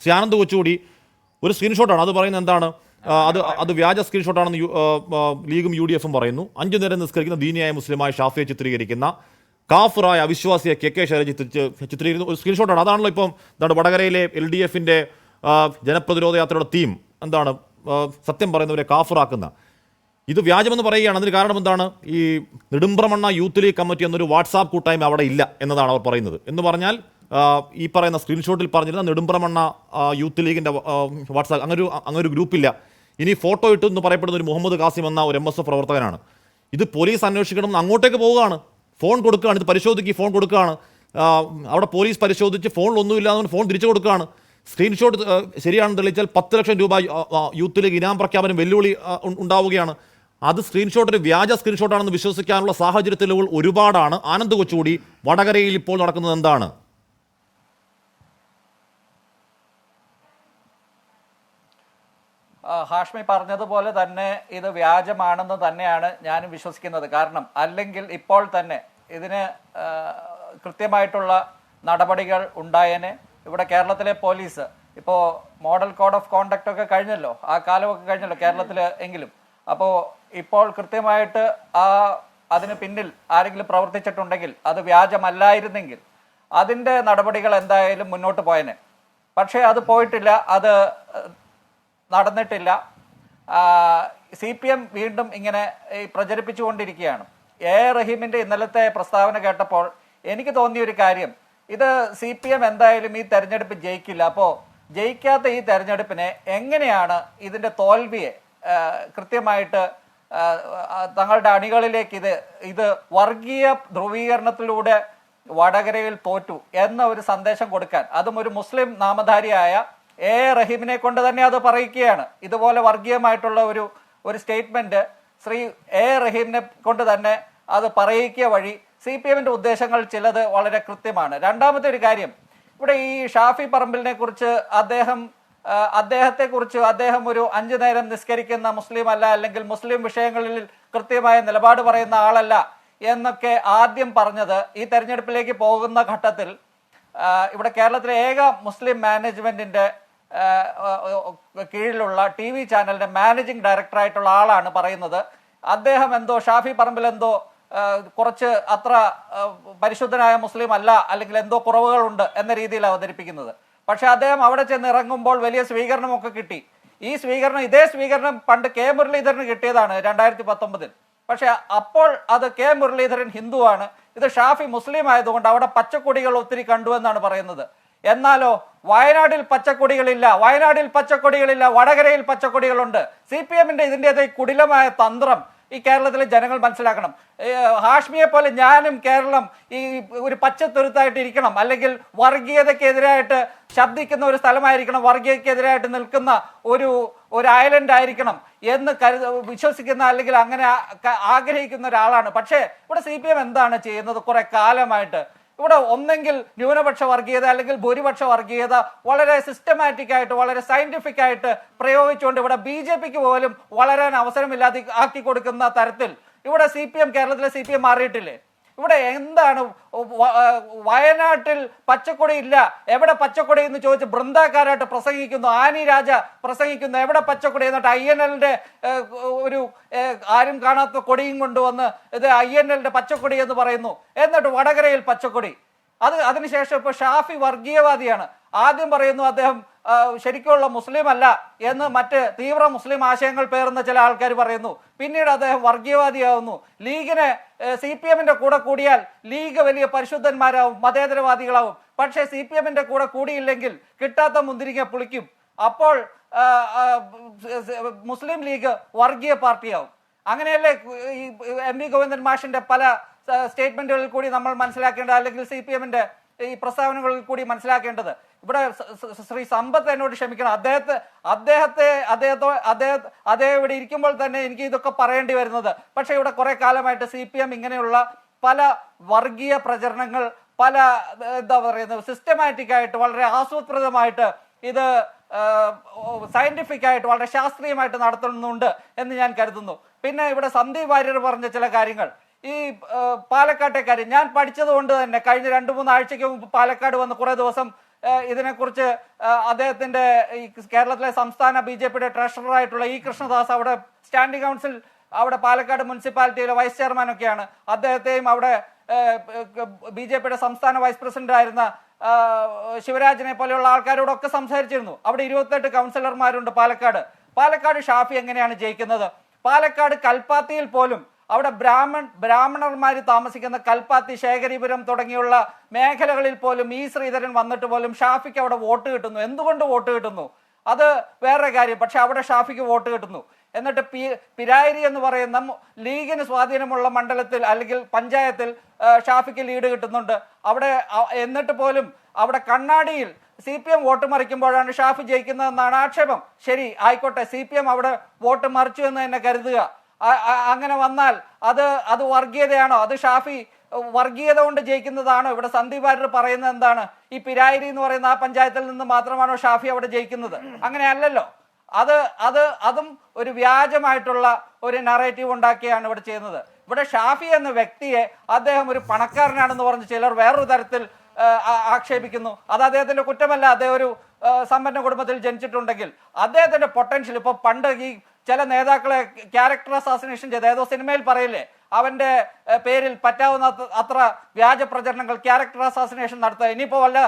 ശ്രീ ആനന്ദ് കൊച്ചുകൂടി ഒരു സ്ക്രീൻഷോട്ടാണ്, അത് പറയുന്നത് എന്താണ്, അത് വ്യാജ സ്ക്രീൻഷോട്ടാണെന്ന് ലീഗും UDF പറയുന്നു. 5 നേരം നിസ്കരിക്കുന്ന ദീനിയായ മുസ്ലിമായ ഷാഫിയെ ചിത്രീകരിക്കുന്ന കാഫിറായ അവിശ്വാസിയെ KK ശൈലജ ചിത്രീകരിക്കുന്ന ഒരു സ്ക്രീൻഷോട്ടാണ്. അതാണല്ലോ ഇപ്പം എന്താണ് വടകരയിലെ LDFന്റെ ജനപ്രതിരോധ യാത്രയുടെ തീം, എന്താണ് സത്യം പറയുന്നവരെ കാഫിറാക്കുന്ന. ഇത് വ്യാജമെന്ന് പറയുകയാണ്. അതിന് കാരണം എന്താണ്? ഈ നെടുമ്പ്രമണ്ണ യൂത്ത് ലീഗ് കമ്മിറ്റി എന്നൊരു വാട്സാപ്പ് കൂട്ടായ്മ അവിടെ ഇല്ല എന്നതാണ് അവർ പറയുന്നത്. എന്ന് പറഞ്ഞാൽ ഈ പറയുന്ന സ്ക്രീൻഷോട്ടിൽ പറഞ്ഞിരുന്ന നെടുമ്പ്രമണ്ണ യൂത്ത് ലീഗിൻ്റെ വാട്സാപ്പ് അങ്ങനൊരു ഗ്രൂപ്പില്ല. ഇനി ഫോട്ടോ ഇട്ടു എന്ന് പറയപ്പെടുന്ന ഒരു മുഹമ്മദ് കാസിം എന്ന ഒരു MSF പ്രവർത്തകനാണ്. ഇത് പോലീസ് അന്വേഷിക്കണം, അങ്ങോട്ടേക്ക് പോവുകയാണ്, ഫോൺ കൊടുക്കുകയാണ്, ഇത് പരിശോധിക്കുക, ഫോൺ കൊടുക്കുകയാണ്. അവിടെ പോലീസ് പരിശോധിച്ച് ഫോണിലൊന്നുമില്ലാതെ ഫോൺ തിരിച്ചു കൊടുക്കുകയാണ്. സ്ക്രീൻഷോട്ട് ശരിയാണെന്ന് തെളിയിച്ചാൽ 10 ലക്ഷം രൂപ യൂത്ത് ലീഗ് ഇനാം പ്രഖ്യാപനം വെല്ലുവിളി ഉണ്ടാവുകയാണ്. അത് സ്ക്രീൻഷോട്ട് വ്യാജ സ്ക്രീൻഷോട്ടാണെന്ന് വിശ്വസിക്കാനുള്ള സാഹചര്യ തെളിവുകൾ ഒരുപാടാണ്. ആനന്ദ് കൊച്ചുകൂടി വടകരയിൽ ഇപ്പോൾ നടക്കുന്നത് എന്താണ്? ഹാഷ്മി പറഞ്ഞതുപോലെ തന്നെ ഇത് വ്യാജമാണെന്ന് തന്നെയാണ് ഞാനും വിശ്വസിക്കുന്നത്. കാരണം അല്ലെങ്കിൽ ഇപ്പോൾ തന്നെ ഇതിന് കൃത്യമായിട്ടുള്ള നടപടികൾ ഉണ്ടായേനെ. ഇവിടെ കേരളത്തിലെ പോലീസ് ഇപ്പോൾ മോഡൽ കോഡ് ഓഫ് കോണ്ടക്ട് ഒക്കെ കഴിഞ്ഞല്ലോ, ആ കാലമൊക്കെ കഴിഞ്ഞല്ലോ കേരളത്തിൽ എങ്കിലും. അപ്പോൾ ഇപ്പോൾ കൃത്യമായിട്ട് അതിന് പിന്നിൽ ആരെങ്കിലും പ്രവർത്തിച്ചിട്ടുണ്ടെങ്കിൽ, അത് വ്യാജമല്ലായിരുന്നെങ്കിൽ അതിൻ്റെ നടപടികൾ എന്തായാലും മുന്നോട്ട് പോയനെ. പക്ഷേ അത് പോയിട്ടില്ല, അത് നടന്നിട്ടില്ല. CPM വീണ്ടും ഇങ്ങനെ പ്രചരിപ്പിച്ചുകൊണ്ടിരിക്കുകയാണ്. റഹീമിൻ്റെ ഇന്നലത്തെ പ്രസ്താവന കേട്ടപ്പോൾ എനിക്ക് തോന്നിയൊരു കാര്യം, ഇത് CPM എന്തായാലും ഈ തെരഞ്ഞെടുപ്പ് ജയിക്കില്ല. അപ്പോൾ ജയിക്കാത്ത ഈ തെരഞ്ഞെടുപ്പിനെ എങ്ങനെയാണ് ഇതിൻ്റെ തോൽവിയെ കൃത്യമായിട്ട് തങ്ങളുടെ അണികളിലേക്ക് ഇത് വർഗീയ ധ്രുവീകരണത്തിലൂടെ വടകരയിൽ തോറ്റു എന്ന ഒരു സന്ദേശം കൊടുക്കാൻ, അതും ഒരു മുസ്ലിം നാമധാരിയായ റഹീമിനെ കൊണ്ട് തന്നെ അത് പറയിക്കുകയാണ്. ഇതുപോലെ വർഗീയമായിട്ടുള്ള ഒരു സ്റ്റേറ്റ്മെന്റ് ശ്രീ റഹീമിനെ കൊണ്ട് തന്നെ അത് പറയിക്കുക വഴി CPMന്റെ ഉദ്ദേശങ്ങൾ ചിലത് വളരെ കൃത്യമാണ്. രണ്ടാമത്തെ ഒരു കാര്യം, ഇവിടെ ഈ ഷാഫി പറമ്പിലിനെ കുറിച്ച് അദ്ദേഹം ഒരു 5 നേരം നിസ്കരിക്കുന്ന മുസ്ലിം അല്ല, അല്ലെങ്കിൽ മുസ്ലിം വിഷയങ്ങളിൽ കൃത്യമായ നിലപാട് പറയുന്ന ആളല്ല എന്നൊക്കെ ആദ്യം പറഞ്ഞത് ഈ തെരഞ്ഞെടുപ്പിലേക്ക് പോകുന്ന ഘട്ടത്തിൽ ഇവിടെ കേരളത്തിലെ ഏക മുസ്ലിം മാനേജ്മെന്റിന്റെ കീഴിലുള്ള TV ചാനലിന്റെ മാനേജിംഗ് ഡയറക്ടറായിട്ടുള്ള ആളാണ് പറയുന്നത്. അദ്ദേഹം എന്തോ ഷാഫി പറമ്പിൽ എന്തോ കുറച്ച് അത്ര പരിശുദ്ധനായ മുസ്ലിം അല്ല, അല്ലെങ്കിൽ എന്തോ കുറവുകളുണ്ട് എന്ന രീതിയിൽ അവതരിപ്പിക്കുന്നത്. പക്ഷെ അദ്ദേഹം അവിടെ ചെന്ന് ഇറങ്ങുമ്പോൾ വലിയ സ്വീകരണമൊക്കെ കിട്ടി. ഇതേ സ്വീകരണം പണ്ട് K മുരളീധരന് കിട്ടിയതാണ് 2019. പക്ഷെ അപ്പോൾ അത് K മുരളീധരൻ ഹിന്ദുവാണ്, ഇത് ഷാഫി മുസ്ലിം ആയതുകൊണ്ട് അവിടെ പച്ചക്കൊടികൾ ഒത്തിരി കണ്ടു എന്നാണ് പറയുന്നത്. എന്നാലോ വയനാടിൽ പച്ചക്കൊടികളില്ല, വടകരയിൽ പച്ചക്കൊടികളുണ്ട്. CPMന്റെ ഇതിൻ്റെതായ കുടിലമായ തന്ത്രം ഈ കേരളത്തിലെ ജനങ്ങൾ മനസ്സിലാക്കണം. ഹാഷ്മിയെ പോലെ ഞാനും കേരളം ഈ ഒരു പച്ചത്തുരുത്തായിട്ട് ഇരിക്കണം, അല്ലെങ്കിൽ വർഗീയതയ്ക്കെതിരായിട്ട് ശബ്ദിക്കുന്ന ഒരു സ്ഥലമായിരിക്കണം, വർഗീയതയ്ക്കെതിരായിട്ട് നിൽക്കുന്ന ഒരു ഐലൻഡ് ആയിരിക്കണം എന്ന് വിശ്വസിക്കുന്ന, അല്ലെങ്കിൽ അങ്ങനെ ആഗ്രഹിക്കുന്ന ഒരാളാണ്. പക്ഷേ ഇവിടെ CPM എന്താണ് ചെയ്യുന്നത്? കുറെ കാലമായിട്ട് ഇവിടെ ഒന്നെങ്കിൽ ന്യൂനപക്ഷ വർഗീയത അല്ലെങ്കിൽ ഭൂരിപക്ഷ വർഗീയത വളരെ സിസ്റ്റമാറ്റിക് ആയിട്ട്, വളരെ സയന്റിഫിക് ആയിട്ട് പ്രയോഗിച്ചുകൊണ്ട് ഇവിടെ BJPക്ക് പോലും വളരാൻ അവസരമില്ലാതെ ആക്കി കൊടുക്കുന്ന തരത്തിൽ ഇവിടെ കേരളത്തിലെ CPM മാറിയിട്ടില്ലേ? ഇവിടെ എന്താണ്? വയനാട്ടിൽ പച്ചക്കൊടി ഇല്ല, എവിടെ പച്ചക്കൊടി എന്ന് ചോദിച്ച് ബൃന്ദാക്കാരായിട്ട് പ്രസംഗിക്കുന്നു, ആനി രാജ പ്രസംഗിക്കുന്നു, എവിടെ പച്ചക്കൊടി? എന്നിട്ട് INLന്റെ ഒരു ആരും കാണാത്ത കൊടിയും കൊണ്ടുവന്ന് ഇത് INLന്റെ പച്ചക്കൊടി എന്ന് പറയുന്നു. എന്നിട്ട് വടകരയിൽ പച്ചക്കൊടി. അതിനുശേഷം ഇപ്പൊ ഷാഫി വർഗീയവാദിയാണ്. ആദ്യം പറയുന്നു അദ്ദേഹം ശരിക്കുള്ള മുസ്ലിം അല്ല എന്ന്, മറ്റ് തീവ്ര മുസ്ലിം ആശയങ്ങൾ പേറുന്ന ചില ആൾക്കാർ പറയുന്നു. പിന്നീട് അദ്ദേഹം വർഗീയവാദിയാവുന്നു. ലീഗിനെ CPMന്റെ കൂടെ കൂടിയാൽ ലീഗ് വലിയ പരിശുദ്ധന്മാരാവും, മതേതരവാദികളാവും. പക്ഷേ CPMന്റെ കൂടെ കൂടിയില്ലെങ്കിൽ കിട്ടാത്ത മുന്തിരിങ്ങ പുളിക്കും. അപ്പോൾ മുസ്ലിം ലീഗ് വർഗീയ പാർട്ടിയാവും. അങ്ങനെയല്ലേ ഈ MV ഗോവിന്ദൻ മാഷിന്റെ പല സ്റ്റേറ്റ്മെന്റുകളിൽ കൂടി നമ്മൾ മനസ്സിലാക്കേണ്ടത്, അല്ലെങ്കിൽ CPMന്റെ ഈ പ്രസ്താവനകളിൽ കൂടി മനസ്സിലാക്കേണ്ടത്. ഇവിടെ ശ്രീ സമ്പത്ത് എന്നോട് ക്ഷമിക്കണം, അദ്ദേഹം ഇവിടെ ഇരിക്കുമ്പോൾ തന്നെ എനിക്ക് ഇതൊക്കെ പറയേണ്ടി വരുന്നത്. പക്ഷെ ഇവിടെ കുറെ കാലമായിട്ട് CPM ഇങ്ങനെയുള്ള പല വർഗീയ പ്രചരണങ്ങൾ, പല എന്താ പറയുന്നത്, സിസ്റ്റമാറ്റിക് ആയിട്ട് വളരെ ആസൂത്രിതമായിട്ട് ഇത് സയന്റിഫിക് ആയിട്ട് വളരെ ശാസ്ത്രീയമായിട്ട് നടത്തുന്നുണ്ട് എന്ന് ഞാൻ കരുതുന്നു. പിന്നെ ഇവിടെ സന്ദീപ് വാര്യർ പറഞ്ഞ ചില കാര്യങ്ങൾ, ഈ പാലക്കാട്ടെ കാര്യം ഞാൻ പഠിച്ചത് കൊണ്ട് തന്നെ കഴിഞ്ഞ 2-3 ആഴ്ചയ്ക്ക് മുമ്പ് പാലക്കാട് വന്ന് കുറെ ദിവസം ഇതിനെക്കുറിച്ച് അദ്ദേഹത്തിന്റെ ഈ കേരളത്തിലെ സംസ്ഥാന BJPയുടെ ട്രഷററായിട്ടുള്ള ഇ കൃഷ്ണദാസ് അവിടെ സ്റ്റാൻഡിംഗ് കൗൺസിൽ അവിടെ പാലക്കാട് മുനിസിപ്പാലിറ്റിയിലെ വൈസ് ചെയർമാനൊക്കെയാണ്. അദ്ദേഹത്തെയും അവിടെ BJPയുടെ സംസ്ഥാന വൈസ് പ്രസിഡന്റ് ആയിരുന്ന ശിവരാജിനെ പോലെയുള്ള ആൾക്കാരോടൊക്കെ സംസാരിച്ചിരുന്നു. അവിടെ 28 കൗൺസിലർമാരുണ്ട് പാലക്കാട് ഷാഫി എങ്ങനെയാണ് ജയിക്കുന്നത്? പാലക്കാട് കൽപ്പാത്തിയിൽ പോലും അവിടെ ബ്രാഹ്മണർമാർ താമസിക്കുന്ന കൽപ്പാത്തി, ശേഖരീപുരം തുടങ്ങിയുള്ള മേഖലകളിൽ പോലും ഇ ശ്രീധരൻ വന്നിട്ട് പോലും ഷാഫിക്ക് അവിടെ വോട്ട് കിട്ടുന്നു. എന്തുകൊണ്ട് വോട്ട് കിട്ടുന്നു? അത് വേറെ കാര്യം. പക്ഷെ അവിടെ ഷാഫിക്ക് വോട്ട് കിട്ടുന്നു. എന്നിട്ട് പിരായിരി എന്ന് പറയുന്ന ലീഗിന് സ്വാധീനമുള്ള മണ്ഡലത്തിൽ അല്ലെങ്കിൽ പഞ്ചായത്തിൽ ഷാഫിക്ക് ലീഡ് കിട്ടുന്നുണ്ട് അവിടെ. എന്നിട്ട് പോലും അവിടെ കണ്ണാടിയിൽ CPM വോട്ട് മറിക്കുമ്പോഴാണ് ഷാഫി ജയിക്കുന്നതെന്നാണ് ആക്ഷേപം. ശരി, ആയിക്കോട്ടെ, CPM അവിടെ വോട്ട് മറിച്ചു എന്ന് തന്നെ കരുതുക. അങ്ങനെ വന്നാൽ അത് വർഗീയതയാണോ? അത് ഷാഫി വർഗീയത കൊണ്ട് ജയിക്കുന്നതാണോ? ഇവിടെ സന്ദീപ് വാര്യർ പറയുന്നത് എന്താണ്? ഈ പിരായിരി എന്ന് പറയുന്ന ആ പഞ്ചായത്തിൽ നിന്ന് മാത്രമാണോ ഷാഫി അവിടെ ജയിക്കുന്നത്? അങ്ങനെയല്ലല്ലോ. അതും ഒരു വ്യാജമായിട്ടുള്ള ഒരു നറേറ്റീവ് ഉണ്ടാക്കിയാണ് ഇവിടെ ചെയ്യുന്നത്. ഇവിടെ ഷാഫി എന്ന വ്യക്തിയെ അദ്ദേഹം ഒരു പണക്കാരനാണെന്ന് പറഞ്ഞ് ചിലർ വേറൊരു തരത്തിൽ ആക്ഷേപിക്കുന്നു. അത് അദ്ദേഹത്തിന്റെ കുറ്റമല്ല. അദ്ദേഹം ഒരു സമ്പന്ന കുടുംബത്തിൽ ജനിച്ചിട്ടുണ്ടെങ്കിൽ അദ്ദേഹത്തിന്റെ പൊട്ടൻഷ്യൽ, ഇപ്പൊ പണ്ട് ഈ ചില നേതാക്കളെ ക്യാരക്ടർ അസാസിനേഷൻ ചെയ്ത് ഏതോ സിനിമയിൽ പറയില്ലേ, അവന്റെ പേരിൽ പറ്റാവുന്ന അത്ര വ്യാജ പ്രചരണങ്ങൾ, ക്യാരക്ടർ അസാസിനേഷൻ നടത്തുക. ഇനിയിപ്പോ വല്ല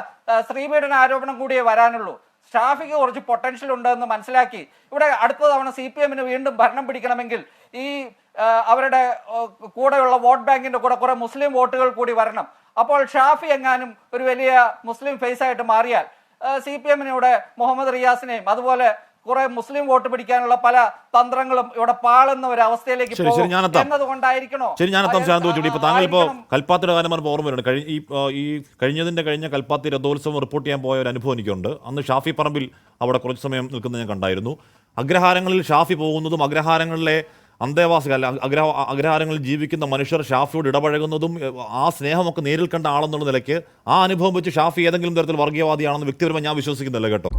സ്ത്രീപീഡന ആരോപണം കൂടിയേ വരാനുള്ളൂ. ഷാഫിക്ക് കുറച്ച് പൊട്ടൻഷ്യൽ ഉണ്ടെന്ന് മനസ്സിലാക്കി ഇവിടെ അടുത്ത തവണ CPMന് വീണ്ടും ഭരണം പിടിക്കണമെങ്കിൽ ഈ അവരുടെ കൂടെയുള്ള വോട്ട് ബാങ്കിന്റെ കൂടെ കുറെ മുസ്ലിം വോട്ടുകൾ കൂടി വരണം. അപ്പോൾ ഷാഫി എങ്ങാനും ഒരു വലിയ മുസ്ലിം ഫേസ് ആയിട്ട് മാറിയാൽ CPMന് ഇവിടെ മുഹമ്മദ് റിയാസിനെയും അതുപോലെ കുറെ മുസ്ലിം വോട്ട് പിടിക്കാനുള്ള പല തന്ത്രങ്ങളും ഇവിടെ പാളുന്ന ഒരു അവസ്ഥയിലേക്ക് എന്നതുകൊണ്ടായിരിക്കണോ? ശരി, ഞാനെത്താം ശാന്തോച്ചൂടി. ഇപ്പൊ താങ്കൾ ഇപ്പോൾ കൽപ്പാത്തിയുടെ കാര്യം പറഞ്ഞപ്പോൾ ഓർമ്മ വരുന്നുണ്ട്. കഴിഞ്ഞ കൽപ്പാത്തി രഥോത്സവം റിപ്പോർട്ട് ചെയ്യാൻ പോയ ഒരു അനുഭവം എനിക്കുണ്ട്. അന്ന് ഷാഫി പറമ്പിൽ അവിടെ കുറച്ച് സമയം നിൽക്കുന്നത് ഞാൻ കണ്ടായിരുന്നു. അഗ്രഹാരങ്ങളിൽ ഷാഫി പോകുന്നതും അഗ്രഹാരങ്ങളിലെ അന്തേവാസികൾ അഗ്രഹാരങ്ങളിൽ ജീവിക്കുന്ന മനുഷ്യർ ഷാഫിയോട് ഇടപഴകുന്നതും ആ സ്നേഹമൊക്കെ നേരിൽ കണ്ട ആളെന്നുള്ള നിലയ്ക്ക് ആ അനുഭവം വെച്ച് ഷാഫി ഏതെങ്കിലും തരത്തിൽ വർഗീയവാദിയാണെന്ന് വ്യക്തിപരമായി ഞാൻ വിശ്വസിക്കുന്നില്ല കേട്ടോ.